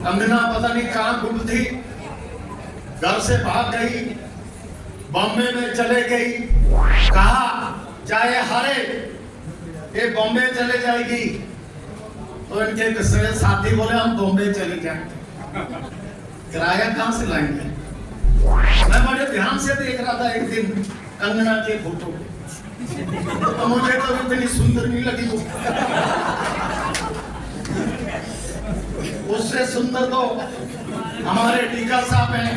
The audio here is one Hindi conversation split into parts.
कंगना पता नहीं कहाँ गुम थी, घर से भाग गई, बॉम्बे में चले गई। कहा चाहे हारे ये बॉम्बे चले जाएगी। तो इनके साथी बोले हम बॉम्बे चले जाएंगे, किराया कहाँ से लाएंगे। मैं बड़े ध्यान से देख रहा था एक दिन कंगना के फोटो, तो मुझे तो इतनी सुंदर नहीं लगी वो। उससे सुंदर तो हमारे टीका साहब हैं।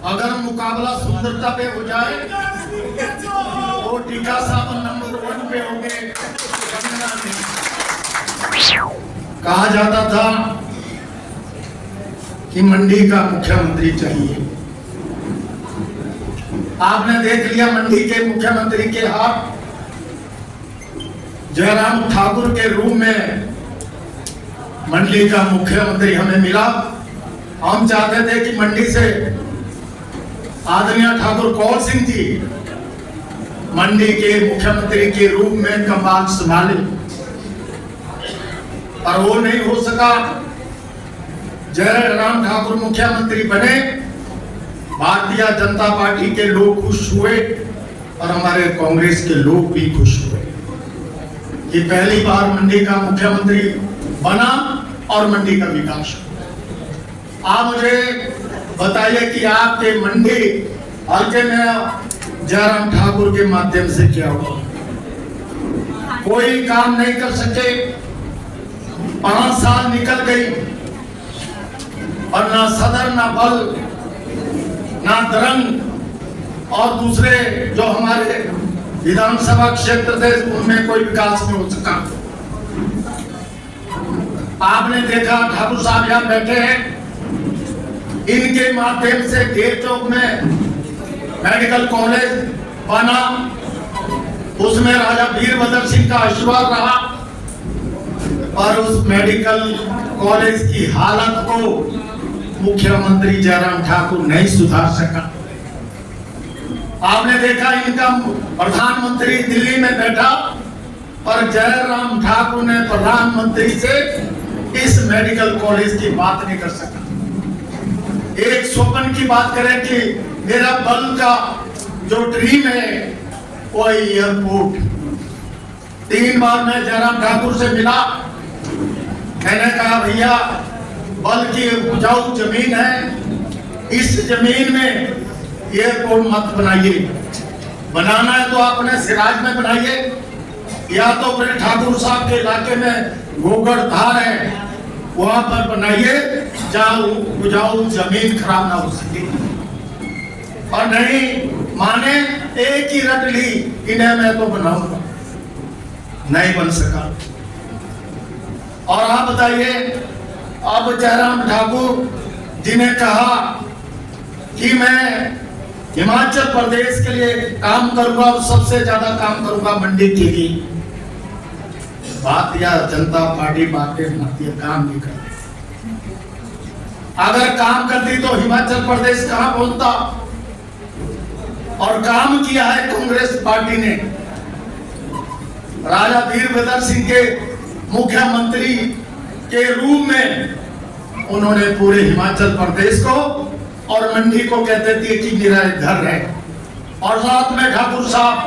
अगर मुकाबला सुंदरता पे हो जाए तो टीका साहब नंबर 1 पे होंगे। कहा जाता था कि मंडी का मुख्यमंत्री चाहिए। आपने देख लिया मंडी के मुख्यमंत्री के हाथ जयराम ठाकुर के रूप में मंडी का मुख्यमंत्री हमें मिला। हम चाहते थे कि मंडी से आदरणीय ठाकुर कौल सिंह जी मंडी के मुख्यमंत्री के रूप में कमान संभाले, पर वो नहीं हो सका। जयराम ठाकुर मुख्यमंत्री बने, भारतीय जनता पार्टी के लोग खुश हुए और हमारे कांग्रेस के लोग भी खुश हुए कि पहली बार मंडी का मुख्यमंत्री बना और मंडी का विकास हुआ। आप मुझे बताइए कि आपके मंडी हल्के में जयराम ठाकुर के माध्यम से क्या हुआ? कोई काम नहीं कर सके। 5 साल निकल गई और ना सदर, ना बल, ना दरंग और दूसरे जो हमारे विधानसभा क्षेत्र थे उनमें कोई विकास नहीं हो सका। आपने देखा ठाकुर साहब यहाँ बैठे हैं, इनके माध्यम से घेर चौक में मेडिकल कॉलेज बना, उसमें राजा वीरभद्र सिंह का आशीर्वाद रहा और उस मेडिकल कॉलेज की हालत को मुख्यमंत्री जयराम ठाकुर नहीं सुधार सका। आपने देखा इनका प्रधानमंत्री दिल्ली में बैठा और जयराम ठाकुर ने प्रधानमंत्री से इस मेडिकल कॉलेज की बात नहीं कर सका। एक स्वप्न की बात करें कि मेरा बल का जो ड्रीम है वो एयरपोर्ट। 3 बार मैं जयराम ठाकुर से मिला, मैंने कहा भैया बल की उपजाऊ जमीन है, इस जमीन में एयरपोर्ट मत बनाइए, बनाना है तो अपने सिराज में बनाइए या तो फिर ठाकुर साहब के इलाके में गोगड़ धार है वहां पर बनाइए जहां उपजाऊ जमीन खराब ना हो सके। और नहीं माने, एक ही रट ली इन्हें मैं तो बनाऊंगा, नहीं बन सका। और आप बताइए, अब जयराम ठाकुर जी ने कहा कि मैं हिमाचल प्रदेश के लिए काम करूंगा और सबसे ज्यादा काम करूंगा मंडी के लिए। भारतीय जनता पार्टी भारतीय काम नहीं करती। अगर काम करती तो हिमाचल प्रदेश कहां पहुंचता? और काम किया है कांग्रेस पार्टी ने। राजा वीरभद्र सिंह के मुख्यमंत्री के रूप में उन्होंने पूरे हिमाचल प्रदेश को और मंडी को कहते थे कि मेरा घर है। और साथ में ठाकुर साहब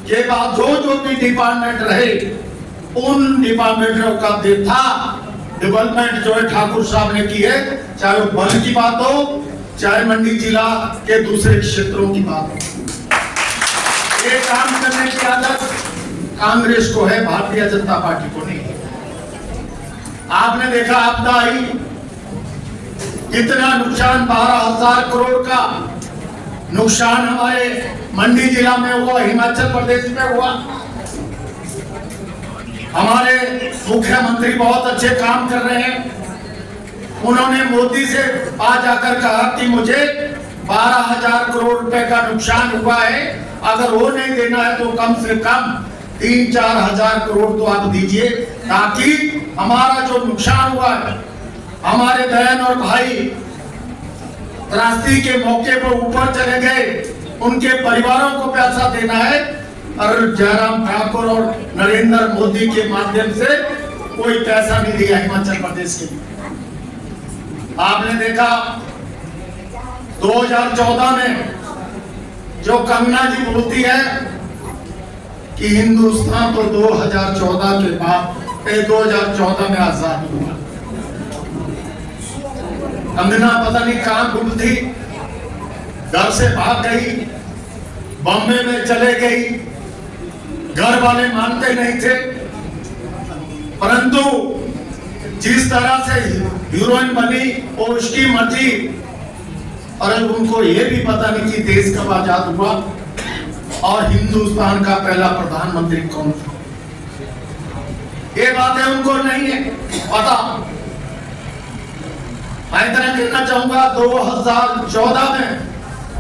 के बाद जो भी डिपार्टमेंट रहे उन डिपार्टमेंटों का था डेवलपमेंट जो है ठाकुर साहब ने की है, चाहे वो बल की बात हो चाहे मंडी जिला के दूसरे क्षेत्रों की बात हो। ये काम करने की आदत कांग्रेस को है, भारतीय जनता पार्टी को नहीं। आपने देखा आपदा आई, इतना नुकसान 12,000 करोड़ का नुकसान हमारे मंडी जिला में हुआ, हिमाचल प्रदेश में हुआ। हमारे मुख्यमंत्री बहुत अच्छे काम कर रहे हैं। उन्होंने मोदी से आज आकर कहा कि मुझे 12,000 करोड़ रुपए का नुकसान हुआ है, अगर वो नहीं देना है तो कम से कम 3-4 हजार करोड़ तो आप दीजिए, ताकि हमारा जो नुकसान हुआ है, हमारे बहन और भाई त्रासदी के मौके पर ऊपर चले गए, उनके परिवारों को पैसा देना है, और जयराम ठाकुर और नरेंद्र मोदी के माध्यम से कोई पैसा नहीं दिया हिमाचल प्रदेश के लिए। आपने देखा 2014 में जो कंगना जी बोलती है कि हिंदुस्तान तो 2014 के बाद 2014 में आजाद हुआ। कंगना पता नहीं कहां गुम थी, घर से भाग गई, बॉम्बे में चले गई, घर वाले मानते नहीं थे। परंतु जिस तरह से हीरोइन बनी वो उसकी मर्जी, और उनको ये भी पता नहीं कि देश कब आजाद हुआ और हिंदुस्तान का पहला प्रधानमंत्री कौन था। ये बातें उनको नहीं है पता। मैं इतना कहना चाहूंगा 2014 में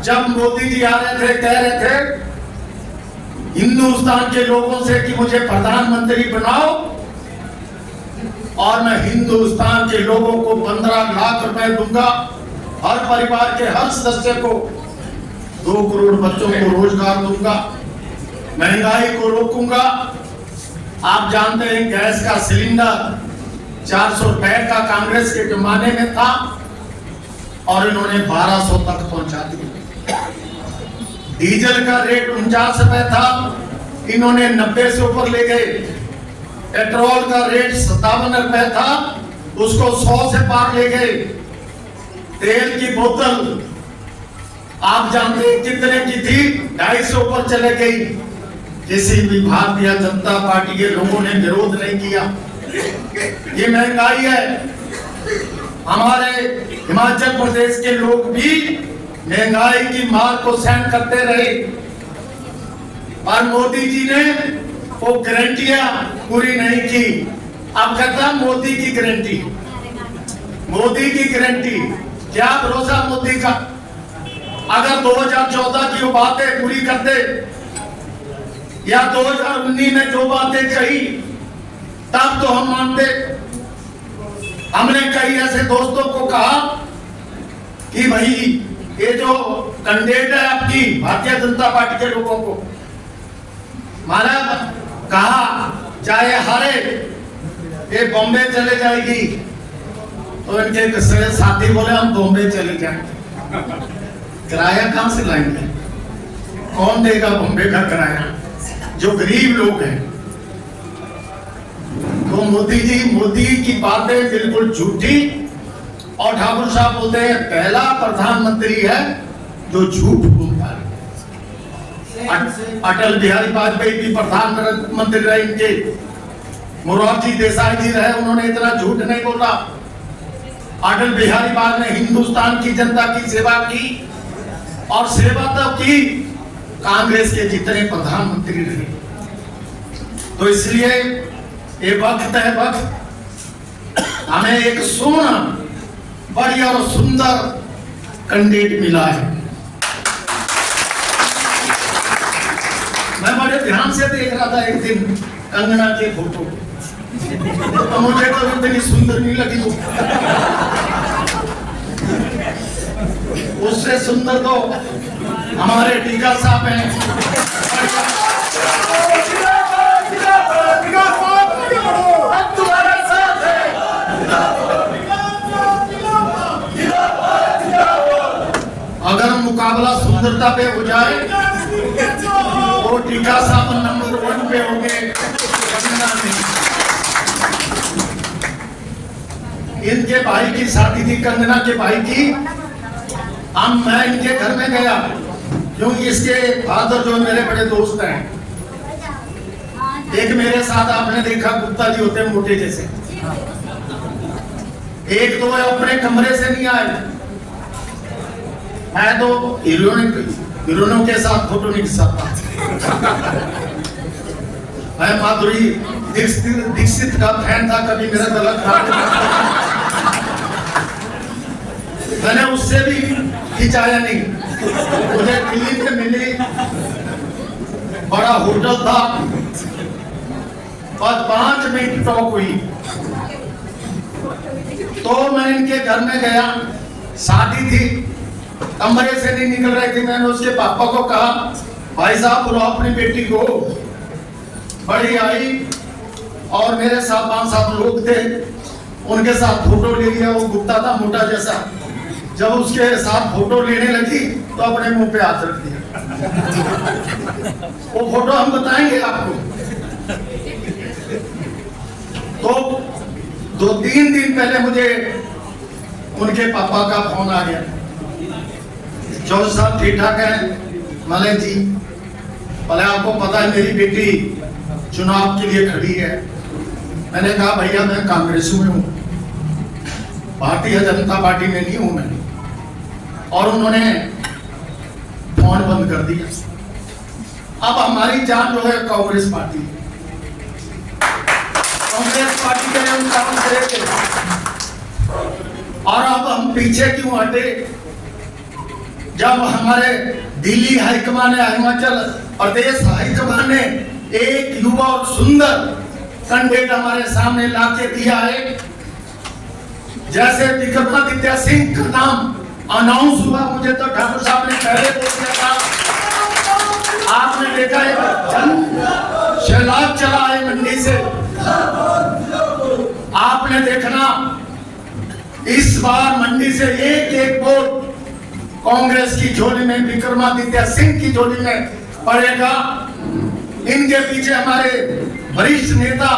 जब मोदी जी आ रहे थे, कह रहे थे हिंदुस्तान के लोगों से कि मुझे प्रधानमंत्री बनाओ और मैं हिंदुस्तान के लोगों को 15 लाख रुपए दूंगा, हर परिवार के हर सदस्य को 2 करोड़ बच्चों को रोजगार दूंगा, महंगाई को रोकूंगा। आप जानते हैं गैस का सिलेंडर 400 रुपए का कांग्रेस के जमाने में था और इन्होंने 1200 तक पहुंचा दिया। डीजल का रेट 49 रुपए था, इन्होंने 90 से ऊपर ले गए। पेट्रोल का रेट 57 रुपए था, उसको 100 से पार ले गए। तेल की बोतल आप जानते हैं कितने की थी, 250 से ऊपर चले गई। किसी भी भारतीय जनता पार्टी के लोगों ने विरोध नहीं किया। ये महंगाई है। हमारे हिमाचल प्रदेश के लोग भी महंगाई की मार को सहन करते रहे, और मोदी जी ने वो गारंटियां पूरी नहीं की। अब कहता मोदी की गारंटी, मोदी की गारंटी, क्या भरोसा मोदी का। अगर 2014 की वो बातें पूरी करते या 2019 में जो बातें कही तब तो हम मानते। हमने कई ऐसे दोस्तों को कहा कि भाई ये जो कैंडिडेट है आपकी भारतीय जनता पार्टी के लोगों को, माना कहा चाहे हारे ये बॉम्बे चले जाएगी, तो इनके साथी बोले हम बॉम्बे चले जाएंगे। किराया कहां से लाएंगे, कौन देगा बॉम्बे का किराया, जो गरीब लोग हैं। तो मोदी की बातें बिल्कुल झूठी, और ठाकुर साहब बोलते हैं पहला प्रधानमंत्री है जो झूठ बोलता है। अटल बिहारी वाजपेयी भी प्रधानमंत्री रहे, इनके मोरारजी देसाई जी रहे, उन्होंने इतना झूठ नहीं बोला। अटल बिहारी वाजपेयी ने हिंदुस्तान की जनता की सेवा की, और सेवा तो की कांग्रेस के जितने प्रधानमंत्री रहे। तो इसलिए ये वक्त है, वक्त हमें एक सोना बढ़िया और सुंदर कैंडिडेट मिला है। मैं बड़े ध्यान से देख रहा था एक दिन कंगना के फोटो, तो मुझे तो इतनी सुंदर नहीं लगी वो। उससे सुंदर तो हमारे टीका साहब हैं। अगर मुकाबला सुंदरता पे हो जाए तो टीका साहब नंबर 1 पे होंगे। इनके भाई की शादी थी, कंगना के भाई की। मैं इनके घर में गया, क्योंकि इसके फादर जो मेरे बड़े दोस्त हैं, एक मेरे साथ आपने देखा गुप्ता जी होते हैं मोटे जैसे, एक तो अपने कमरे से नहीं आए। मैं तो हीरोइनों के साथ फोटो नहीं खिंचाता। मैं माधुरी दीक्षित का फैन था, कभी मेरा गला खराब मैंने उससे भी खिंचाया नहीं। मुझे दिल्ली में मिली, बड़ा होटल था, बस 5 मिनट टॉक हुई, तो मैं इनके घर में गया, शादी थी। कमरे से नहीं निकल रही थी। मैंने उसके पापा को कहा भाई साहब बुलाओ अपनी बेटी को। बड़ी आई और मेरे साथ 5-7 लोग थे, उनके साथ फोटो ले लिया। वो गुप्ता था मोटा जैसा, जब उसके साथ फोटो लेने लगी तो अपने मुंह पे हाथ रख दिया। वो फोटो हम बताएंगे आपको। तो 2-3 दिन पहले मुझे उनके पापा का फोन आ गया, जो साहब ठीक ठाक है मलिक जी? बोले आपको पता है मेरी बेटी चुनाव के लिए खड़ी है। मैंने कहा भैया मैं कांग्रेस में हूँ, भारतीय जनता पार्टी में नहीं हूं मैं। और उन्होंने फोन बंद कर दिया। अब हमारी जान जो है कांग्रेस पार्टी, कांग्रेस पार्टी के हम काम करेंगे। और अब हम पीछे क्यों हटे? जब हमारे दिल्ली हाईकमान ने, हिमाचल प्रदेश हाईकमान ने एक युवा और सुंदर कैंडिडेट हमारे सामने लाके दिया है, जैसे विक्रमादित्य सिंह का नाम अनाउंस हुआ, मुझे तो ठाकुर साहब ने पहले बोल दिया था। आपने देखा है जन सैलाब चला है मंडी से, आपने देखना इस बार मंडी से एक वोट कांग्रेस की झोली में, विक्रमादित्य सिंह की झोली में पड़ेगा। इनके पीछे हमारे वरिष्ठ नेता,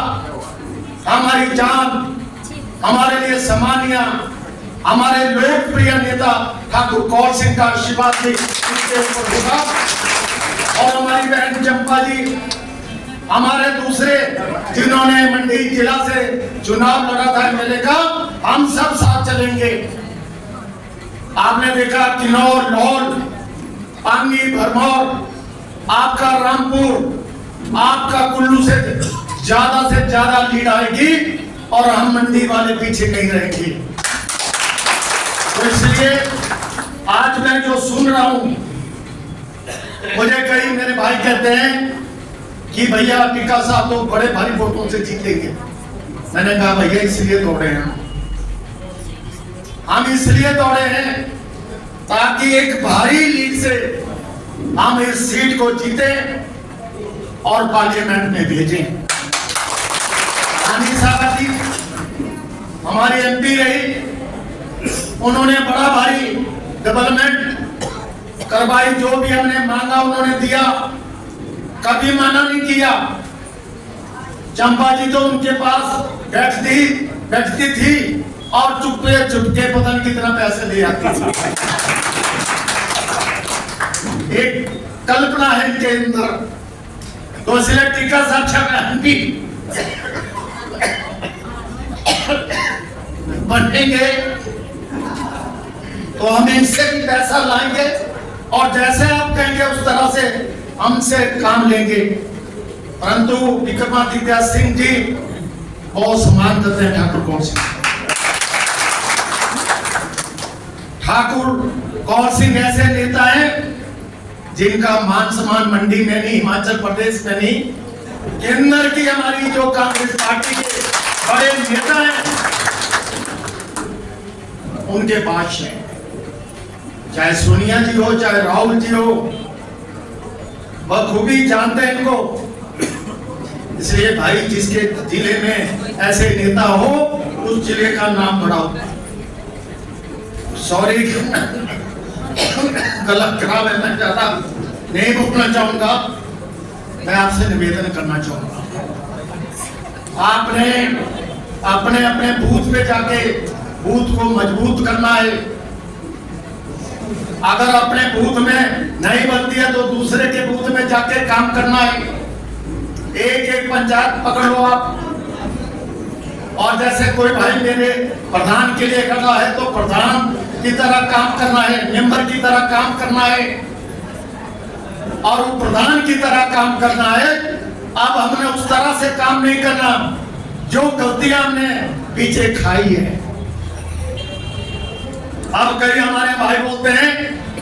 हमारी जान, हमारे लिए सम्मानिया, हमारे लोकप्रिय नेता ठाकुर कौर सिंह का आशीर्वाद भी इसके ऊपर होगा। और हमारी बहन चंपा जी, हमारे दूसरे जिन्होंने मंडी जिला से चुनाव लड़ा था एमएलए का, हम सब साथ चलेंगे। आपने देखा किन्नौर, लाहौल, पांगी, भरमौर, आपका रामपुर, आपका कुल्लू से ज्यादा लीड आएगी और हम मंडी वाले पीछे नहीं रहेंगे। तो इसलिए आज मैं जो सुन रहा हूं, मुझे कई मेरे भाई कहते हैं कि भैया टीका साहब तो बड़े भारी वोटों से जीतेंगे। मैंने कहा भैया इसलिए दौड़े हैं हम, इसलिए दौड़े हैं ताकि एक भारी लीड से हम इस सीट को जीते और पार्लियामेंट में भेजें। साहब जी हमारी एमपी रही, उन्होंने बड़ा भारी डेवलपमेंट करवाई, जो भी हमने मांगा उन्होंने दिया, कभी मना नहीं किया। चंपा जी तो उनके पास बैठती थी और चुपके पता नहीं कितना पैसे ले आती थी। एक कल्पना है इनके अंदर, तो इसलिए टीका साहब भी बनेंगे तो हम इनसे भी पैसा लाएंगे और जैसे आप कहेंगे उस तरह से हमसे काम लेंगे। परंतु विक्रमादित्य सिंह जी बहुत सम्मान करते हैं ठाकुर कौर सिंह। ठाकुर कौर सिंह ऐसे नेता हैं जिनका मान सम्मान मंडी में नहीं, हिमाचल प्रदेश में नहीं, केंद्र की हमारी जो कांग्रेस पार्टी के बड़े नेता हैं उनके पास है। चाहे सोनिया जी हो, चाहे राहुल जी हो, बखूबी जानते हैं इनको। इसलिए भाई जिसके जिले में ऐसे नेता हो उस जिले का नाम बढ़ाओ। सॉरी गलत खराब है, मैं ज्यादा नहीं बोलना चाहूंगा। मैं आपसे निवेदन करना चाहूंगा, आपने अपने अपने बूथ पे जाके बूथ को मजबूत करना है। अगर अपने बूथ में नहीं बनती है तो दूसरे के बूथ में जाके काम करना है। एक पंचायत पकड़ लो आप, और जैसे कोई भाई मेरे प्रधान के लिए कर रहा है तो प्रधान की तरह काम करना है, मेंबर की तरह काम करना है और वो प्रधान की तरह काम करना है। अब हमने उस तरह से काम नहीं करना जो गलतियां हमने पीछे खाई है। अब कई हमारे भाई बोलते हैं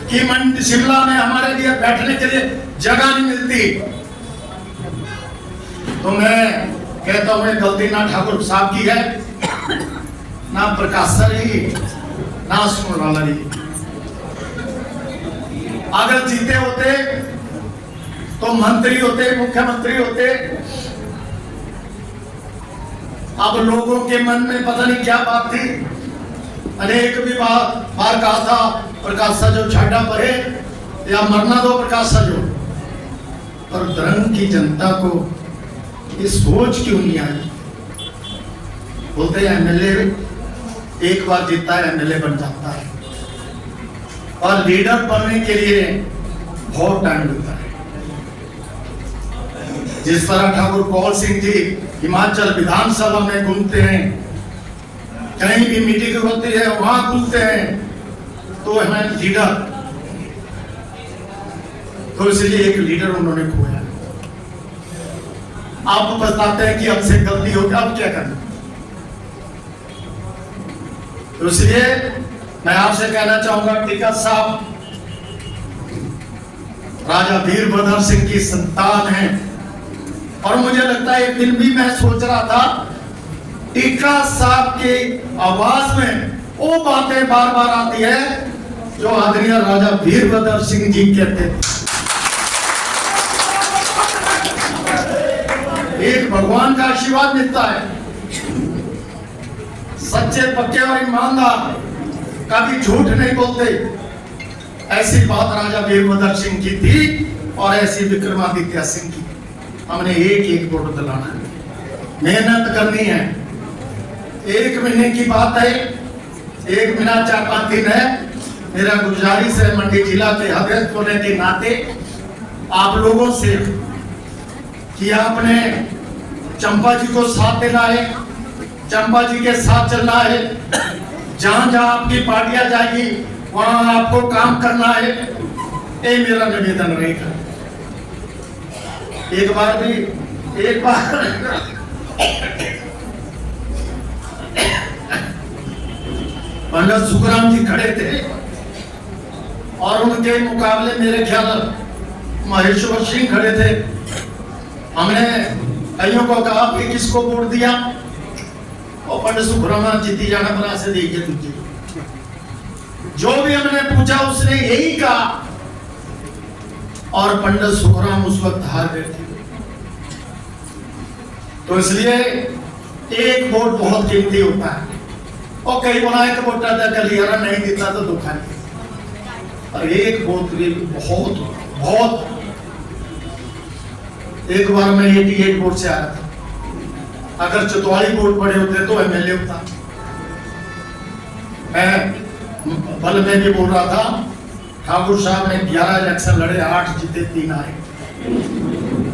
कि शिमला में हमारे लिए बैठने के लिए जगह नहीं मिलती, तो मैं कहता हूं गलती ना ठाकुर साहब की है, ना प्रकाश सर जी, ना सुनवाला जी। अगर जीते होते तो मंत्री होते, मुख्यमंत्री होते। अब लोगों के मन में पता नहीं क्या बात थी, अनेक भी बार कहा था प्रकाश सजो छाड़ा पड़े या मरना दो प्रकाश सजो, पर धर्म की जनता को ये सोच क्यों नहीं आई? बोलते हैं एमएलए एक बार जीतता है एमएलए बन जाता है, और लीडर बनने के लिए बहुत टाइम लगता है। जिस तरह ठाकुर कौल सिंह जी हिमाचल विधानसभा में घूमते हैं, कहीं भी मीटिंग होती है वहां घूमते हैं, तो हमें लीडर, तो इसलिए एक लीडर उन्होंने खोया। आप बताते हैं कि हमसे गलती हो गई, अब क्या करना? तो इसलिए मैं आपसे कहना चाहूंगा, टिकैत साहब राजा वीरभद्र सिंह की संतान है, और मुझे लगता है एक दिन भी मैं सोच रहा था टिकैत साहब के आवाज में वो बातें बार बार आती है जो आदरणीय राजा वीरभद्र सिंह जी कहते थे। एक भगवान का आशीर्वाद मिलता है, सच्चे पक्के और ईमानदार, कभी झूठ नहीं बोलते। ऐसी बात राजा वीरभद्र सिंह की थी और ऐसी विक्रमादित्य सिंह की। हमने एक एक वोट दिलाना है, मेहनत करनी है। 1 महीने की बात है, 1 महीना 4-5 दिन है। मेरा गुजारिश है मंडी जिला के अध्यक्ष होने के नाते आप लोगों से कि आपने चंपा जी को साथ देना है, चंपा जी के साथ चलना है। जहां जहां आपकी पार्टियां जाएगी वहां आपको काम करना है। ये मेरा निवेदन रहेगा। एक बार पंडित सुखराम जी खड़े थे और उनके मुकाबले मेरे ख्याल महेश्वर सिंह खड़े थे। हमने कईयों को कहा कि किसको वोट दिया, और पंडित सुखराम जीती जाना बना से देखिए तुझे। जो भी हमने पूछा उसने यही कहा, और पंडित सुखराम उस वक्त हार गए थे। तो इसलिए एक वोट बहुत कीमती होता है, और कई बनाए कि वोट कर लिया नहीं देता तो दुखा नहीं, और एक वोट भी बहुत बहुत। एक बार मैं 88 वोट से आया था, अगर 44 वोट पड़े होते तो एमएलए होता। मैं बल में भी बोल रहा था, ठाकुर साहब ने 11 इलेक्शन लड़े, 8 जीते 3 हारे।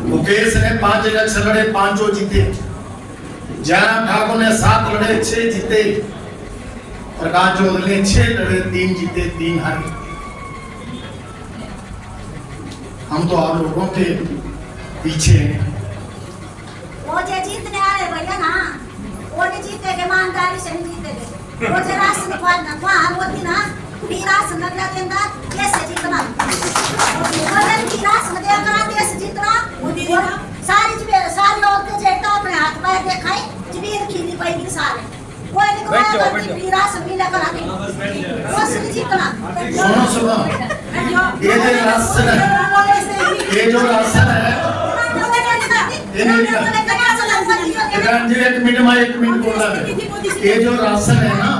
मुकेश ने 5 इलेक्शन लड़े, 5 जीते। जयराम ठाकुर ने 7 लड़े, 6 जीते। प्रकाश चौधरी ने 6 लड़े, 3 जीते 3 हारे। हम तो आप लोगों के पीछे हैं। वो जो जीतने आए भैया ना, वो नहीं जीतेगे, ईमानदारी से नहीं जीतेगे। वो जो राशन निकालना वहाँ होती ना, भी राशन लग जाते ना, कैसे जीतना? अगर भी राशन देगा कैसे जीतना? सारी औरतें जेठा अपने हाथ पैर दिखाई, जमीन खींची पाएगी सारे। कोई नहीं कमाएगा भी राशन भी लेकर आते, वो से नहीं जीतना। सुनो, ये जो राशन है, एक मिनट बोला है। ये जो राशन है ना,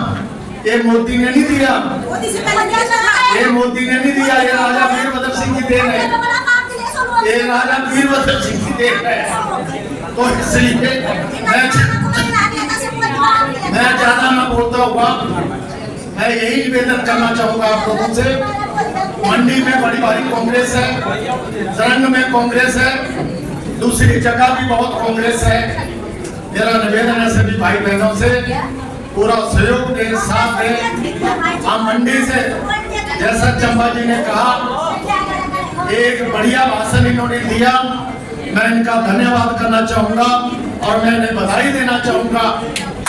ये मोदी ने नहीं दिया, ये मोदी ने नहीं दिया, ये राजा वीरभद्र सिंह की देन है, ये राजा वीरभद्र सिंह की देन है। तो इसलिए मैं ज्यादा ना बोलता हुआ मैं यही निवेदन करना चाहूंगा आप लोगों से। मंडी में बड़ी भारी कांग्रेस है, सरंग में कांग्रेस है, दूसरी जगह भी बहुत कांग्रेस है। मेरा निवेदन है सभी भाई बहनों से, पूरा सहयोग के साथ है। हम मंडी से, जैसा चंपा जी ने कहा, एक बढ़िया भाषण इन्होंने दिया, मैं इनका धन्यवाद करना चाहूंगा और मैं इन्हें बधाई देना चाहूंगा।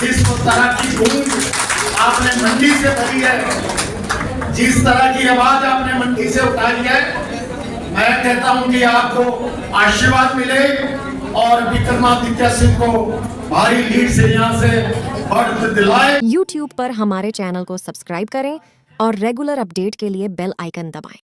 इस तरह की गूंज आपने मंडी से भरी है, जिस तरह की आवाज आपने मंडी से उठाई है, मैं कहता हूं कि आपको आशीर्वाद मिले और विक्रमादित्य सिंह को भारी लीड से यहाँ से बढ़त दिलाए। YouTube पर हमारे चैनल को सब्सक्राइब करें और रेगुलर अपडेट के लिए बेल आइकन दबाएं।